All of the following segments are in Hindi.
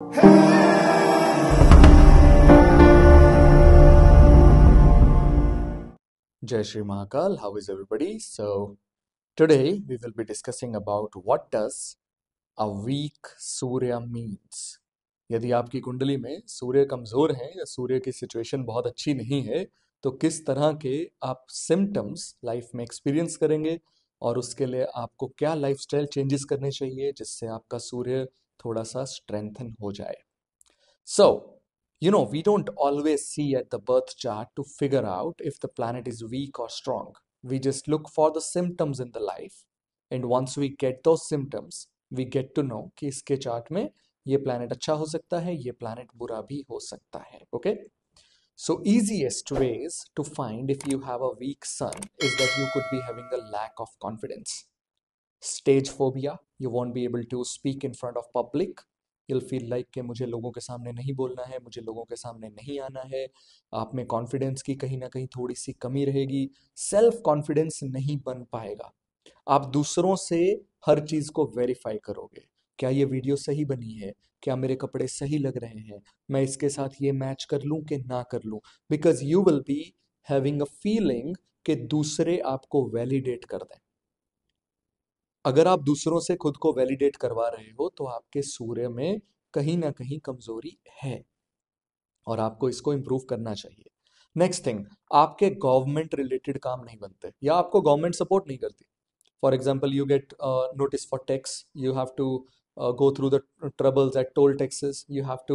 Jai Shri Mahakal, how is everybody? So today we will be discussing about what does a weak Surya means. यदि आपकी कुंडली में सूर्य कमजोर है या सूर्य की सिचुएशन बहुत अच्छी नहीं है तो किस तरह के आप सिम्टम्स लाइफ में एक्सपीरियंस करेंगे और उसके लिए आपको क्या लाइफस्टाइल चेंजेस करने चाहिए जिससे आपका सूर्य थोड़ा सा स्ट्रेंथन हो जाए. So, we don't always see at the birth chart to figure out if the planet is weak or strong. We just look for the symptoms in the life. And once we get those symptoms, we get to know कि इसके चार्ट में ये प्लैनेट अच्छा हो सकता है, ये प्लैनेट बुरा भी हो सकता है. Okay? So easiest ways to find if you have a weak sun is that you could be having a lack of confidence. Stage phobia, you won't be able to speak in front of public. You'll feel like कि मुझे लोगों के सामने नहीं बोलना है, मुझे लोगों के सामने नहीं आना है. आप में कॉन्फिडेंस की कहीं ना कहीं थोड़ी सी कमी रहेगी. सेल्फ कॉन्फिडेंस नहीं बन पाएगा. आप दूसरों से हर चीज़ को वेरीफाई करोगे. क्या ये वीडियो सही बनी है? क्या मेरे कपड़े सही लग रहे हैं? मैं इसके साथ ये मैच कर लूँ कि ना कर लूँ? Because you will be having a feeling कि दूसरे आपको वैलिडेट कर दें. अगर आप दूसरों से खुद को वैलिडेट करवा रहे हो तो आपके सूर्य में कहीं ना कहीं कमजोरी है और आपको इसको इम्प्रूव करना चाहिए. नेक्स्ट थिंग, आपके गवर्नमेंट रिलेटेड काम नहीं बनते या आपको गवर्नमेंट सपोर्ट नहीं करती. For example, you get notice for tax, you have to go through the troubles at toll taxes, you have to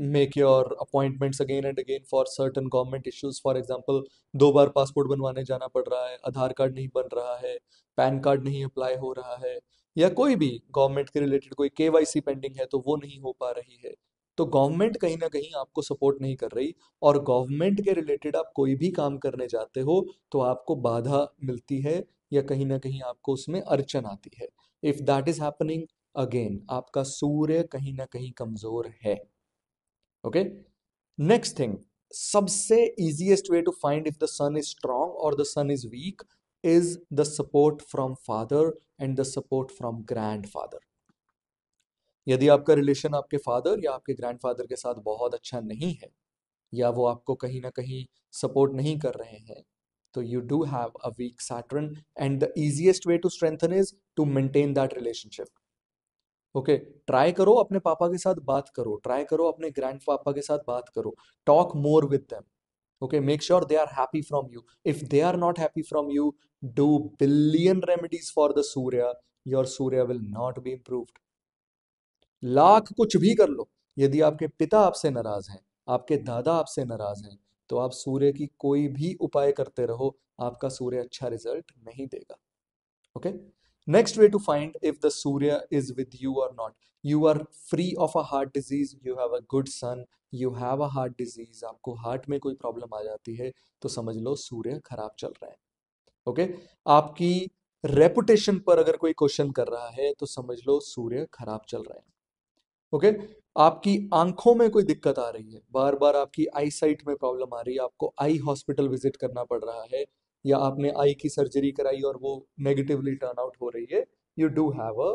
make your appointments again and again for certain government issues. For example, 2 bar passport बनवाने जाना पड़ रहा है, आधार कार्ड नहीं बन रहा है, पैन कार्ड नहीं अप्लाई हो रहा है, या कोई भी गवर्नमेंट के रिलेटेड कोई केवाईसी पेंडिंग है तो वो नहीं हो पा रही है. तो गवर्नमेंट कहीं ना कहीं आपको सपोर्ट नहीं कर रही और गवर्नमेंट के रिलेटेड आप कोई भी काम करने जाते हो तो आपको बाधा मिलती है या कहीं ना कहीं आपको उसमें अड़चन आती है. If that is happening, again आपका सूर्य कहीं ना कहीं कमजोर है. ओके. नेक्स्ट थिंग, सबसे easiest way to find if the sun is strong और the sun is weak is the support from father and the support from grandfather. यदि आपका रिलेशन आपके फादर या आपके ग्रैंडफादर के साथ बहुत अच्छा नहीं है या वो आपको कहीं ना कहीं सपोर्ट नहीं कर रहे हैं तो you do have a weak Saturn, and the easiest way to strengthen is to maintain that relationship. Okay. Try करो अपने पापा के साथ बात करो, ट्राई करो अपने ग्रैंड पापा के साथ बात करो, talk more with them. Okay, make sure they are happy from you. If they are not happy from you, do billion remedies for the Surya. Your Surya will not be improved. Lakh कुछ भी कर लो, यदि आपके पिता आपसे नाराज हैं, आपके दादा आपसे नाराज हैं, तो आप सूर्य की कोई भी उपाय करते रहो, आपका सूर्य अच्छा रिजल्ट नहीं देगा. Okay. Next way to find if the Surya is with you or not. You are free of a heart disease, you have a good sun, you have a heart disease, आपको हार्ट में कोई प्रॉब्लम आ जाती है तो समझ लो सूर्य खराब चल रहा है. ओके. आपकी रेपुटेशन पर अगर कोई क्वेश्चन कर रहा है तो समझ लो सूर्य खराब चल रहा है. ओके. आपकी आंखों में कोई दिक्कत आ रही है, बार बार आपकी आई साइट में प्रॉब्लम आ रही है, आपको आई हॉस्पिटल विजिट करना पड़ रहा है या आपने आई की सर्जरी कराई और वो नेगेटिवली टर्न आउट हो रही है, you do have a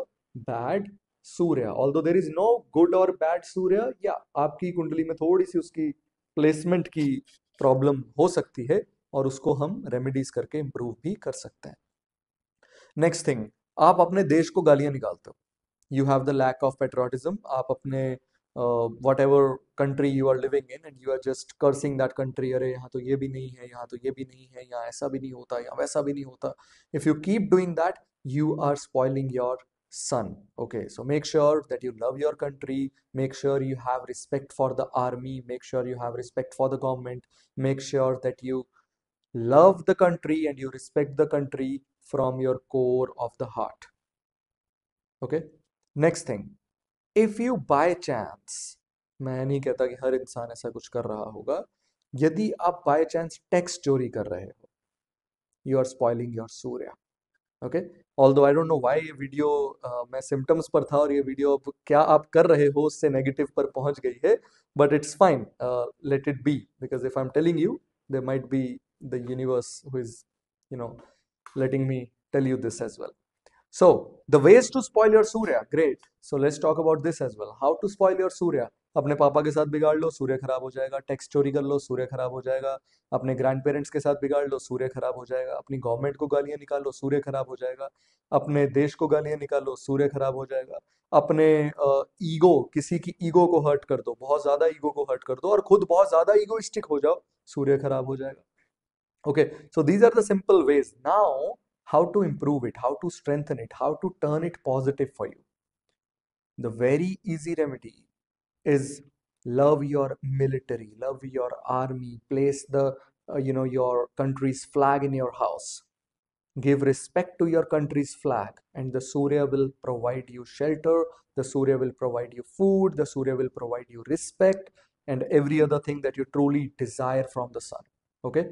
bad सूर्य. Although there is no good और बैड सूर्य, या आपकी कुंडली में थोड़ी सी उसकी प्लेसमेंट की प्रॉब्लम हो सकती है और उसको हम रेमेडीज करके इंप्रूव भी कर सकते हैं. नेक्स्ट थिंग, आप अपने देश को गालियां निकालते हो. You have the lack of patriotism. आप अपने whatever country you are living in and you are just cursing that country. अरे यहाँ तो ये भी नहीं है, यहाँ तो ये भी नहीं है, यहाँ ऐसा भी नहीं होता, यहाँ वैसा भी नहीं होता. If you keep doing that, you are spoiling your sun. Okay, so make sure that you love your country. Make sure you have respect for the army. Make sure you have respect for the government. Make sure that you love the country and you respect the country from your core of the heart. Okay. Next thing, if you by chance, मैं नहीं कहता कि हर इंसान ऐसा कुछ कर रहा होगा, यदि आप बाय चांस टैक्स चोरी कर रहे हो, यू आर स्पॉइलिंग योर सूर्य. Okay. Although I don't know why ये वीडियो मैं सिम्टम्स पर था और ये वीडियो अब क्या आप कर रहे हो उससे नेगेटिव पर पहुंच गई है, but it's fine, let it be, because if I am telling you there might be the universe who is letting me tell you this as well. So, the ways to spoil your Surya, great. So let's talk about this as well. How to spoil your Surya? अपने पापा के साथ बिगाड़ लो, सूर्य खराब हो जाएगा। टैक्स चोरी कर लो, सूर्य खराब हो जाएगा। अपने ग्रैंड पेरेंट्स के साथ बिगाड़ लो, सूर्य खराब हो जाएगा। अपनी गवर्नमेंट को गालियां निकालो, सूर्य खराब हो जाएगा। अपने देश को गालियां निकालो, सूर्य खराब हो जाएगा। अपने ईगो, किसी की ईगो को हर्ट कर दो, बहुत ज्यादा ईगो को हर्ट कर दो और खुद बहुत ज्यादा ईगोइस्टिक हो जाओ, सूर्य खराब हो जाएगा। Okay, so these are the simple ways. Now, how to improve it, how to strengthen it, how to turn it positive for you. The very easy remedy is love your military, love your army, place the your country's flag in your house. Give respect to your country's flag, and the Surya will provide you shelter, the Surya will provide you food, the Surya will provide you respect, and every other thing that you truly desire from the sun. Okay?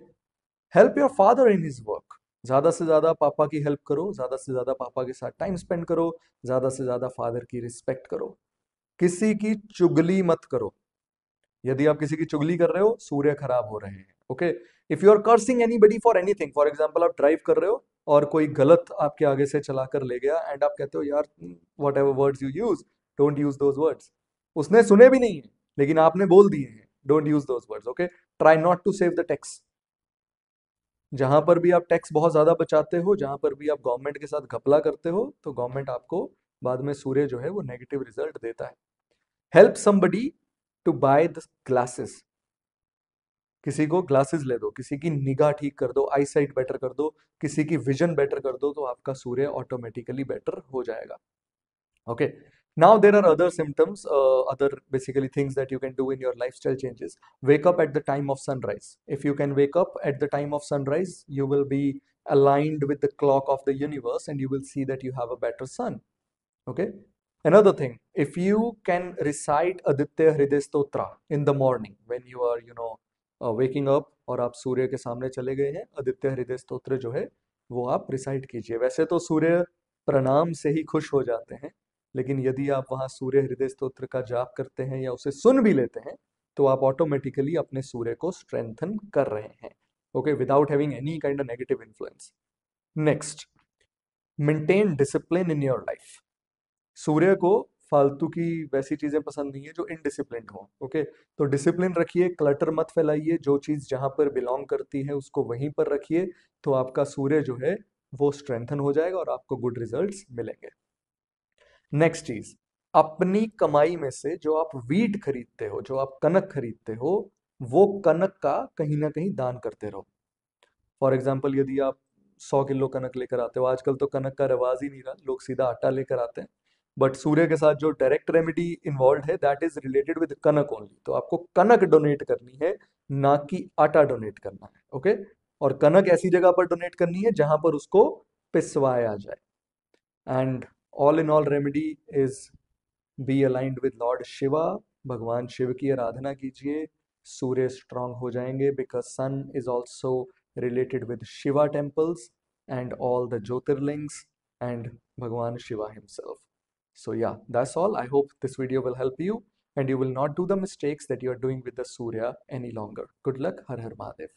Help your father in his work. ज्यादा से ज्यादा पापा की हेल्प करो, ज्यादा से ज्यादा पापा के साथ टाइम स्पेंड करो, ज्यादा से ज्यादा फादर की रिस्पेक्ट करो। किसी की चुगली मत करो। यदि आप किसी की चुगली कर रहे हो, सूर्य खराब हो रहे हैं। Okay, if you are cursing anybody for anything, for example आप ड्राइव कर रहे हो और कोई गलत आपके आगे से चला कर ले गया एंड आप कहते हो यार what ever words you use, don't use those words. उसने सुने भी नहीं है लेकिन आपने बोल दिए हैं, don't use those words. Okay, try not to save the tax. जहां पर भी आप टैक्स बहुत ज्यादा बचाते हो, जहां पर भी आप गवर्नमेंट के साथ घपला करते हो, तो गवर्नमेंट आपको बाद में सूर्य जो है वो नेगेटिव रिजल्ट देता है। Help somebody to buy the glasses. किसी को ग्लासेस ले दो, किसी की निगाह ठीक कर दो, आई साइट बेटर कर दो, किसी की विजन बेटर कर दो, तो आपका सूर्य ऑटोमेटिकली बेटर हो जाएगा। Okay. Now there are other symptoms, other basically things that you can do in your lifestyle changes. Wake up at the time of sunrise. If you can wake up at the time of sunrise, you will be aligned with the clock of the universe and you will see that you have a better sun. Okay. Another thing, if you can recite Aditya Hriday Stotra in the morning when you are, waking up और आप सूर्य के सामने चले गए हैं, आदित्य हृदय स्तोत्र जो है वो आप रिसाइट कीजिए। वैसे तो सूर्य प्रणाम से ही खुश हो जाते हैं, लेकिन यदि आप वहां सूर्य हृदय स्तोत्र का जाप करते हैं या उसे सुन भी लेते हैं, तो आप ऑटोमेटिकली अपने सूर्य को स्ट्रेंथन कर रहे हैं। Okay, without having any kind of negative influence. Next, maintain discipline in your life. सूर्य को फालतू की वैसी चीजें पसंद नहीं है जो इनडिसिप्लिन हो। ओके, तो डिसिप्लिन रखिए, क्लटर मत फैलाइए, जो चीज जहां पर बिलोंग करती है उसको वहीं पर रखिए, तो आपका सूर्य जो है वो स्ट्रेंथन हो जाएगा और आपको गुड रिजल्ट्स मिलेंगे। नेक्स्ट चीज, अपनी कमाई में से जो आप वीट खरीदते हो, जो आप कनक खरीदते हो, वो कनक का कहीं ना कहीं दान करते रहो। फॉर एग्जाम्पल, यदि आप 100 किलो कनक लेकर आते हो, आजकल तो कनक का रिवाज ही नहीं रहा, लोग सीधा आटा लेकर आते हैं, बट सूर्य के साथ जो डायरेक्ट रेमेडी इन्वॉल्व है that is related with Kanak only. तो आपको कनक डोनेट करनी है, ना कि आटा डोनेट करना है। ओके, और कनक ऐसी जगह पर डोनेट करनी है जहां पर उसको पिसवाया जाए। And all in all remedy is be aligned with lord Shiva. भगवान शिव की आराधना कीजिए, सूर्य स्ट्रांग हो जाएंगे, because sun is also related with Shiva temples and all the Jyotirlings and Bhagwan Shiva himself. So yeah, that's all. I hope this video will help you and you will not do the mistakes that you are doing with the Surya any longer. Good luck. Har Har Mahadev.